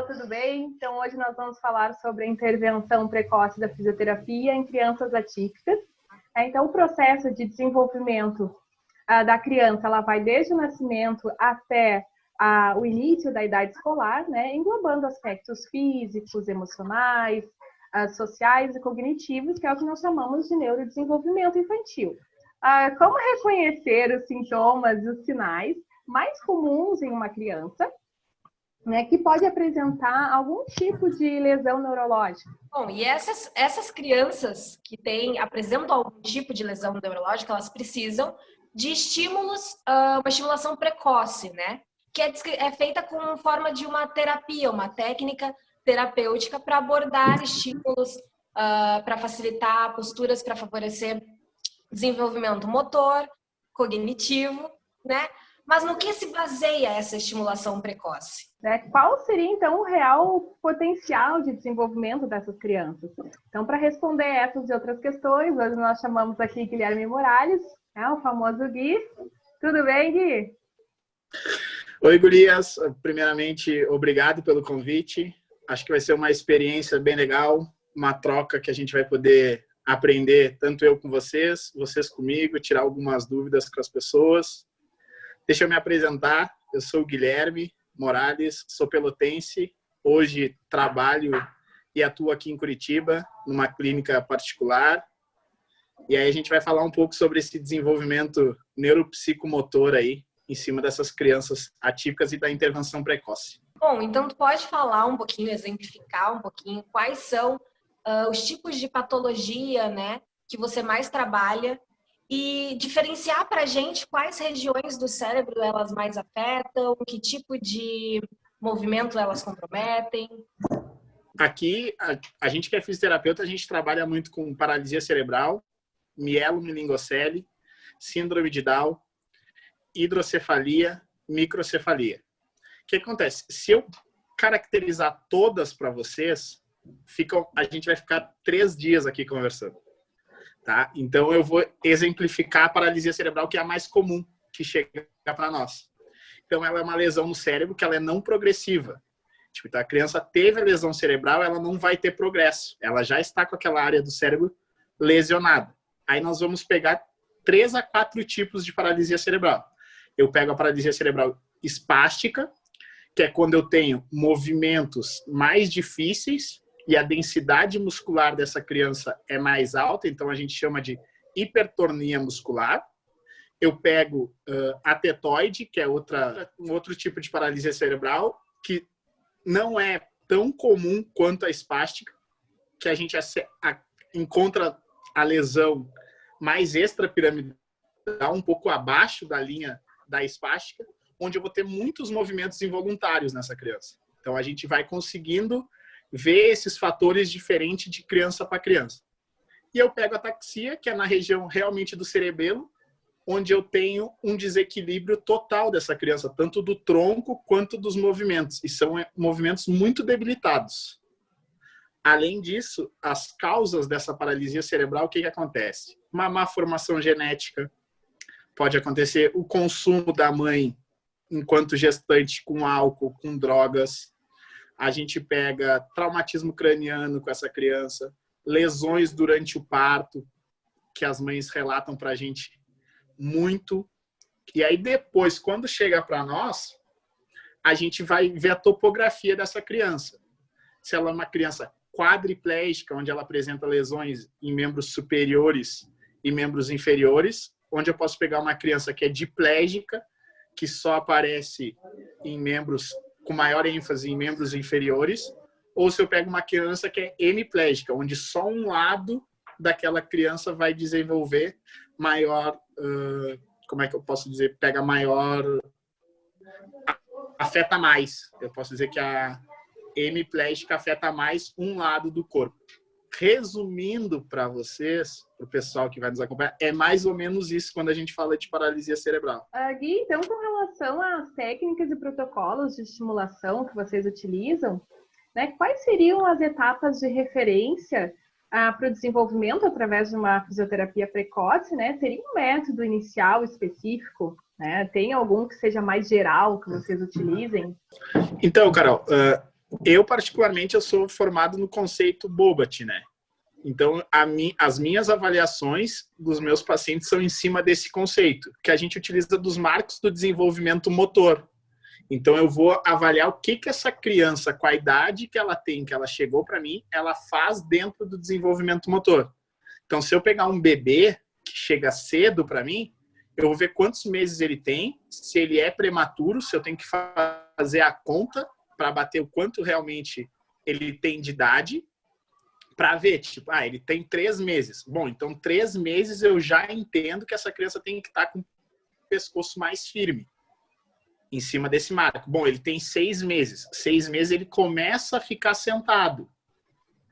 pessoal, tudo bem? Então hoje nós vamos falar sobre a intervenção precoce da fisioterapia em crianças atípicas. Então o processo de desenvolvimento da criança, ela vai desde o nascimento até o início da idade escolar, né, englobando aspectos físicos, emocionais, sociais e cognitivos, que é o que nós chamamos de neurodesenvolvimento infantil. Como reconhecer os sintomas e os sinais mais comuns em uma criança, né, que pode apresentar algum tipo de lesão neurológica? Bom, e essas crianças que apresentam algum tipo de lesão neurológica, elas precisam de estímulos, uma estimulação precoce, né? Que é feita com forma de uma terapia, uma técnica terapêutica para abordar estímulos, para facilitar posturas, para favorecer desenvolvimento motor, cognitivo, né? Mas no que se baseia essa estimulação precoce? Qual seria, então, o real potencial de desenvolvimento dessas crianças? Então, para responder essas e outras questões, hoje nós chamamos aqui Guilherme Morales, o famoso Gui. Tudo bem, Gui? Oi, gurias. Primeiramente, obrigado pelo convite. Acho que vai ser uma experiência bem legal, uma troca que a gente vai poder aprender, tanto eu com vocês, vocês comigo, tirar algumas dúvidas com as pessoas. Deixa eu me apresentar. Eu sou o Guilherme Morales, sou pelotense. Hoje trabalho e atuo aqui em Curitiba, numa clínica particular. E aí a gente vai falar um pouco sobre esse desenvolvimento neuropsicomotor aí, em cima dessas crianças atípicas e da intervenção precoce. Bom, então tu pode falar um pouquinho, exemplificar um pouquinho quais são os tipos de patologia, né, que você mais trabalha e diferenciar para a gente quais regiões do cérebro elas mais afetam, que tipo de movimento elas comprometem. Aqui, a gente que é fisioterapeuta, a gente trabalha muito com paralisia cerebral, mielomeningocele, síndrome de Down, hidrocefalia, microcefalia. O que acontece? Se eu caracterizar todas para vocês, a gente vai ficar 3 dias aqui conversando. Tá? Então, eu vou exemplificar a paralisia cerebral, que é a mais comum que chega para nós. Então, ela é uma lesão no cérebro que ela é não progressiva. Tipo, então, a criança teve a lesão cerebral, ela não vai ter progresso. Ela já está com aquela área do cérebro lesionada. Aí nós vamos pegar 3 a 4 tipos de paralisia cerebral. Eu pego a paralisia cerebral espástica, que é quando eu tenho movimentos mais difíceis e a densidade muscular dessa criança é mais alta, então a gente chama de hipertonia muscular. Eu pego a tetoide, que é um outro tipo de paralisia cerebral, que não é tão comum quanto a espástica, que a gente encontra a lesão mais extrapiramidal, um pouco abaixo da linha da espástica, onde eu vou ter muitos movimentos involuntários nessa criança. Então, a gente vai conseguindo ver esses fatores diferentes de criança para criança. E eu pego a ataxia, que é na região realmente do cerebelo, onde eu tenho um desequilíbrio total dessa criança, tanto do tronco quanto dos movimentos. E são movimentos muito debilitados. Além disso, as causas dessa paralisia cerebral, o que acontece? Uma má formação genética, pode acontecer o consumo da mãe enquanto gestante com álcool, com drogas. A gente pega traumatismo craniano com essa criança, lesões durante o parto, que as mães relatam para a gente muito. E aí depois, quando chega para nós, a gente vai ver a topografia dessa criança. Se ela é uma criança quadriplégica, onde ela apresenta lesões em membros superiores e membros inferiores, onde eu posso pegar uma criança que é diplégica, que só aparece em membros com maior ênfase em membros inferiores, ou se eu pego uma criança que é hemiplégica, onde só um lado daquela criança vai desenvolver maior, como é que eu posso dizer, afeta mais. Eu posso dizer que a hemiplégica afeta mais um lado do corpo. Resumindo para vocês, para o pessoal que vai nos acompanhar, é mais ou menos isso quando a gente fala de paralisia cerebral. Gui, então, com relação às técnicas e protocolos de estimulação que vocês utilizam, né, quais seriam as etapas de referência para o desenvolvimento através de uma fisioterapia precoce, né? Seria um método inicial específico, né? Tem algum que seja mais geral que vocês utilizem? Então, Carol, Eu, particularmente, eu sou formado no conceito Bobat, né? Então, as minhas avaliações dos meus pacientes são em cima desse conceito, que a gente utiliza dos marcos do desenvolvimento motor. Então, eu vou avaliar o que essa criança, com a idade que ela tem, que ela chegou para mim, ela faz dentro do desenvolvimento motor. Então, se eu pegar um bebê que chega cedo para mim, eu vou ver quantos meses ele tem, se ele é prematuro, se eu tenho que fazer a conta para bater o quanto realmente ele tem de idade, para ver, tipo, ele tem 3 meses. Bom, então 3 meses eu já entendo que essa criança tem que estar com o pescoço mais firme em cima desse marco. Bom, ele tem 6 meses. 6 meses ele começa a ficar sentado.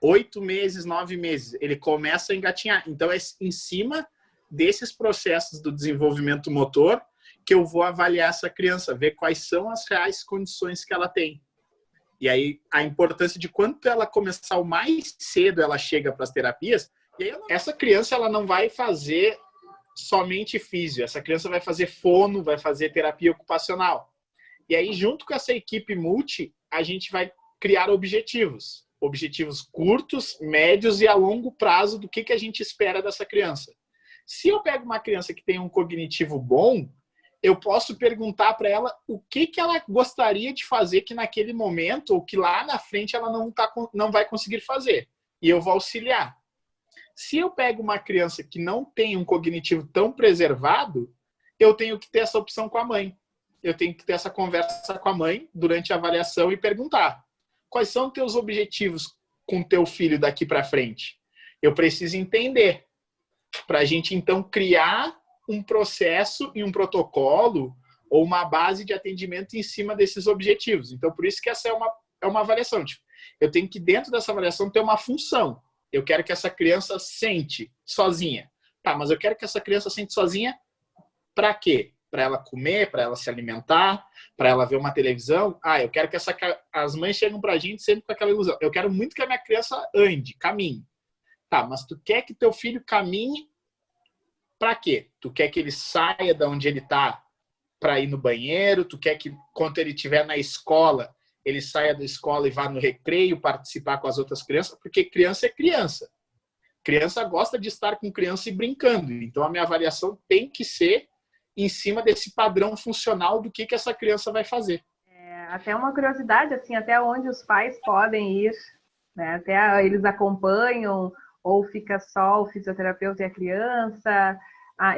8 meses, 9 meses, ele começa a engatinhar. Então é em cima desses processos do desenvolvimento motor que eu vou avaliar essa criança, ver quais são as reais condições que ela tem. E aí, a importância de quanto ela começar o mais cedo ela chega para as terapias. E aí, essa criança ela não vai fazer somente físio. Essa criança vai fazer fono, vai fazer terapia ocupacional. E aí, junto com essa equipe multi, a gente vai criar objetivos. Objetivos curtos, médios e a longo prazo do que a gente espera dessa criança. Se eu pego uma criança que tem um cognitivo bom, eu posso perguntar para ela o que ela gostaria de fazer que naquele momento ou que lá na frente ela não vai conseguir fazer. E eu vou auxiliar. Se eu pego uma criança que não tem um cognitivo tão preservado, eu tenho que ter essa opção com a mãe. Eu tenho que ter essa conversa com a mãe durante a avaliação e perguntar: quais são os teus objetivos com o teu filho daqui para frente? Eu preciso entender. Para a gente, então, criar um processo e um protocolo ou uma base de atendimento em cima desses objetivos. Então, por isso que essa é uma avaliação. Tipo, eu tenho que, dentro dessa avaliação, ter uma função. Eu quero que essa criança sente sozinha. Tá, mas eu quero que essa criança sente sozinha para quê? Para ela comer, para ela se alimentar, para ela ver uma televisão. Eu quero que as mães chegam para a gente sempre com aquela ilusão. Eu quero muito que a minha criança ande, caminhe. Tá, mas tu quer que teu filho caminhe para quê? Tu quer que ele saia de onde ele está para ir no banheiro? Tu quer que, quando ele estiver na escola, ele saia da escola e vá no recreio participar com as outras crianças? Porque criança é criança. Criança gosta de estar com criança e brincando. Então, a minha avaliação tem que ser em cima desse padrão funcional do que essa criança vai fazer. Até uma curiosidade, assim, até onde os pais podem ir, né? Até eles acompanham ou fica só o fisioterapeuta e a criança.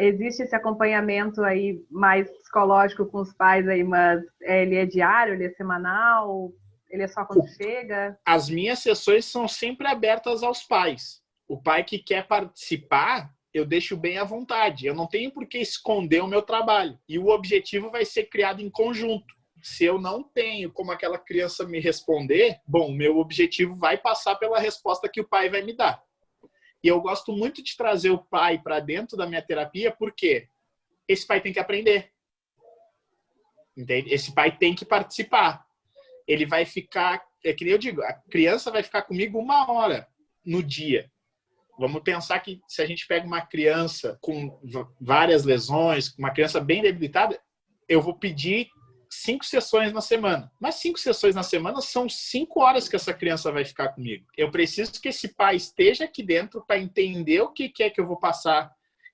Existe esse acompanhamento aí mais psicológico com os pais aí, mas ele é diário, ele é semanal, ele é só quando chega? As minhas sessões são sempre abertas aos pais. O pai que quer participar, eu deixo bem à vontade. Eu não tenho por que esconder o meu trabalho. E o objetivo vai ser criado em conjunto. Se eu não tenho como aquela criança me responder, bom, o meu objetivo vai passar pela resposta que o pai vai me dar. E eu gosto muito de trazer o pai para dentro da minha terapia, porque esse pai tem que aprender. Entende? Esse pai tem que participar. Ele vai ficar, é que nem eu digo, a criança vai ficar comigo 1 hora no dia. Vamos pensar que se a gente pega uma criança com várias lesões, uma criança bem debilitada, eu vou pedir 5 sessões na semana. Mas 5 sessões na semana são 5 horas que essa criança vai ficar comigo. Eu preciso que esse pai esteja aqui dentro para entender o que é que eu vou passar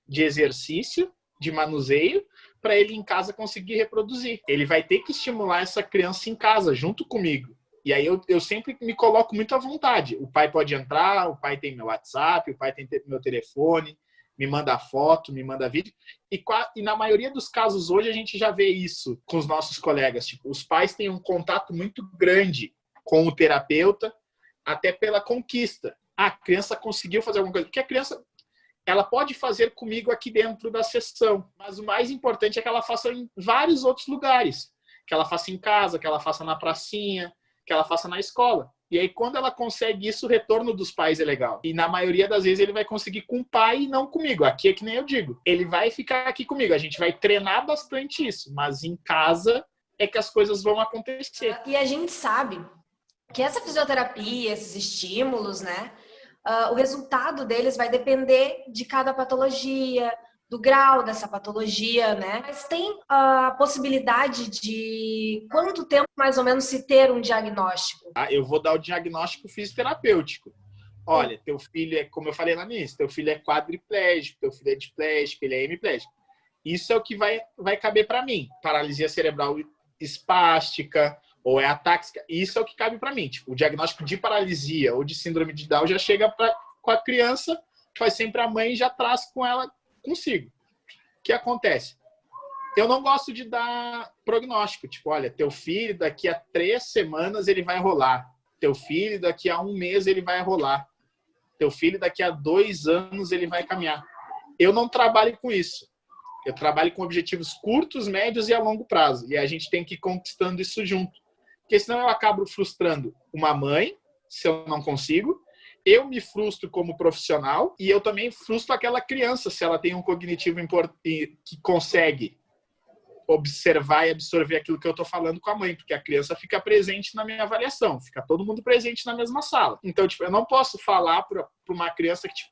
de exercício, de manuseio, para ele em casa conseguir reproduzir. Ele vai ter que estimular essa criança em casa, junto comigo. E aí eu sempre me coloco muito à vontade. O pai pode entrar, o pai tem meu WhatsApp, o pai tem meu telefone, me manda foto, me manda vídeo. E na maioria dos casos hoje a gente já vê isso com os nossos colegas. Tipo, os pais têm um contato muito grande com o terapeuta, até pela conquista. A criança conseguiu fazer alguma coisa. Porque a criança, ela pode fazer comigo aqui dentro da sessão. Mas o mais importante é que ela faça em vários outros lugares. Que ela faça em casa, que ela faça na pracinha, que ela faça na escola. E aí, quando ela consegue isso, o retorno dos pais é legal. E na maioria das vezes ele vai conseguir com o pai e não comigo. Aqui é que nem eu digo. Ele vai ficar aqui comigo. A gente vai treinar bastante isso. Mas em casa é que as coisas vão acontecer. E a gente sabe que essa fisioterapia, esses estímulos, né? O resultado deles vai depender de cada patologia, do grau dessa patologia, né? Mas tem a possibilidade de quanto tempo mais ou menos se ter um diagnóstico? Eu vou dar o diagnóstico fisioterapêutico. Olha, teu filho é, como eu falei lá nisso, teu filho é quadriplégico, teu filho é diplégico, ele é hemiplégico. Isso é o que vai caber para mim. Paralisia cerebral espástica ou é atáxica, isso é o que cabe para mim. Tipo, o diagnóstico de paralisia ou de síndrome de Down já chega com a criança, faz sempre a mãe e já traz com ela consigo. O que acontece? Eu não gosto de dar prognóstico. Tipo, olha, teu filho daqui a 3 semanas ele vai rolar. Teu filho daqui a 1 mês ele vai rolar. Teu filho daqui a 2 anos ele vai caminhar. Eu não trabalho com isso. Eu trabalho com objetivos curtos, médios e a longo prazo. E a gente tem que ir conquistando isso junto. Porque senão eu acabo frustrando uma mãe, se eu não consigo. Eu me frustro como profissional e eu também frustro aquela criança, se ela tem um cognitivo que consegue observar e absorver aquilo que eu estou falando com a mãe, porque a criança fica presente na minha avaliação, fica todo mundo presente na mesma sala. Então, tipo, eu não posso falar para uma criança que, tipo,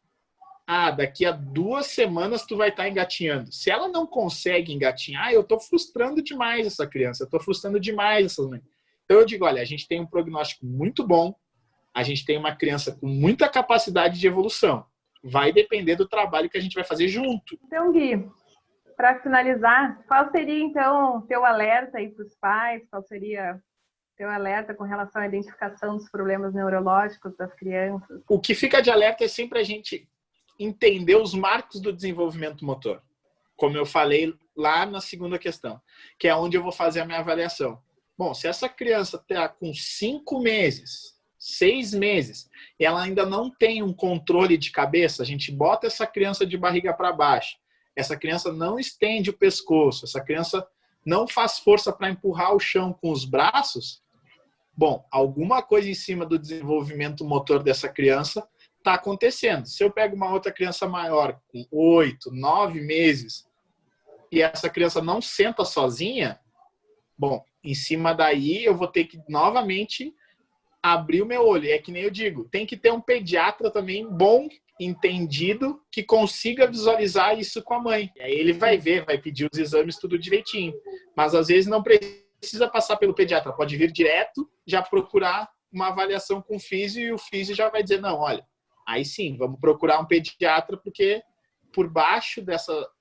daqui a 2 semanas tu vai estar engatinhando. Se ela não consegue engatinhar, eu estou frustrando demais essa criança, eu estou frustrando demais essas mães. Então eu digo, olha, a gente tem um prognóstico muito bom, a gente tem uma criança com muita capacidade de evolução. Vai depender do trabalho que a gente vai fazer junto. Então, Gui, para finalizar, qual seria, então, teu alerta aí para os pais? Qual seria teu alerta com relação à identificação dos problemas neurológicos das crianças? O que fica de alerta é sempre a gente entender os marcos do desenvolvimento motor. Como eu falei lá na segunda questão, que é onde eu vou fazer a minha avaliação. Bom, se essa criança está com 5 meses, 6 meses, e ela ainda não tem um controle de cabeça, a gente bota essa criança de barriga para baixo, essa criança não estende o pescoço, essa criança não faz força para empurrar o chão com os braços, bom, alguma coisa em cima do desenvolvimento motor dessa criança está acontecendo. Se eu pego uma outra criança maior, com 8, 9 meses, e essa criança não senta sozinha, bom, em cima daí eu vou ter que novamente abrir o meu olho. É que nem eu digo, tem que ter um pediatra também bom, entendido, que consiga visualizar isso com a mãe. E aí ele vai ver, vai pedir os exames tudo direitinho. Mas às vezes não precisa passar pelo pediatra, pode vir direto, já procurar uma avaliação com o físio e o físio já vai dizer, não, olha, aí sim, vamos procurar um pediatra porque por baixo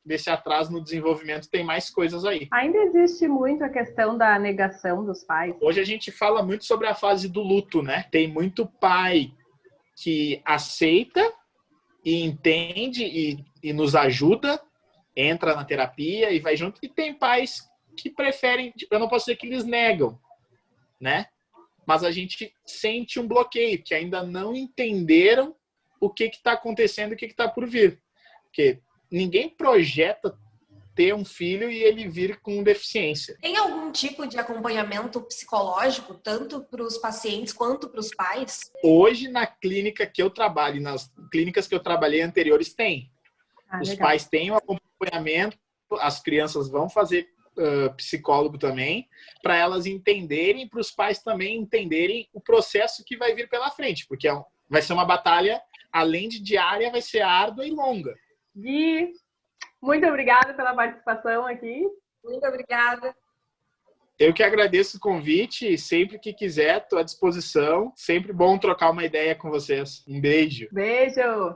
desse atraso no desenvolvimento tem mais coisas aí. Ainda existe muito a questão da negação dos pais. Hoje a gente fala muito sobre a fase do luto, né? Tem muito pai que aceita e entende e nos ajuda, entra na terapia e vai junto. E tem pais que preferem, eu não posso dizer que eles negam, né? Mas a gente sente um bloqueio, que ainda não entenderam o que está acontecendo e o que está por vir. Porque ninguém projeta ter um filho e ele vir com deficiência. Tem algum tipo de acompanhamento psicológico, tanto para os pacientes quanto para os pais? Hoje, na clínica que eu trabalho, nas clínicas que eu trabalhei anteriores, tem. Os legal. Pais têm um acompanhamento, as crianças vão fazer psicólogo também, para elas entenderem, para os pais também entenderem o processo que vai vir pela frente, porque vai ser uma batalha, além de diária, vai ser árdua e longa. Gui, muito obrigada pela participação aqui. Muito obrigada. Eu que agradeço o convite, sempre que quiser, estou à disposição. Sempre bom trocar uma ideia com vocês. Um beijo. Beijo.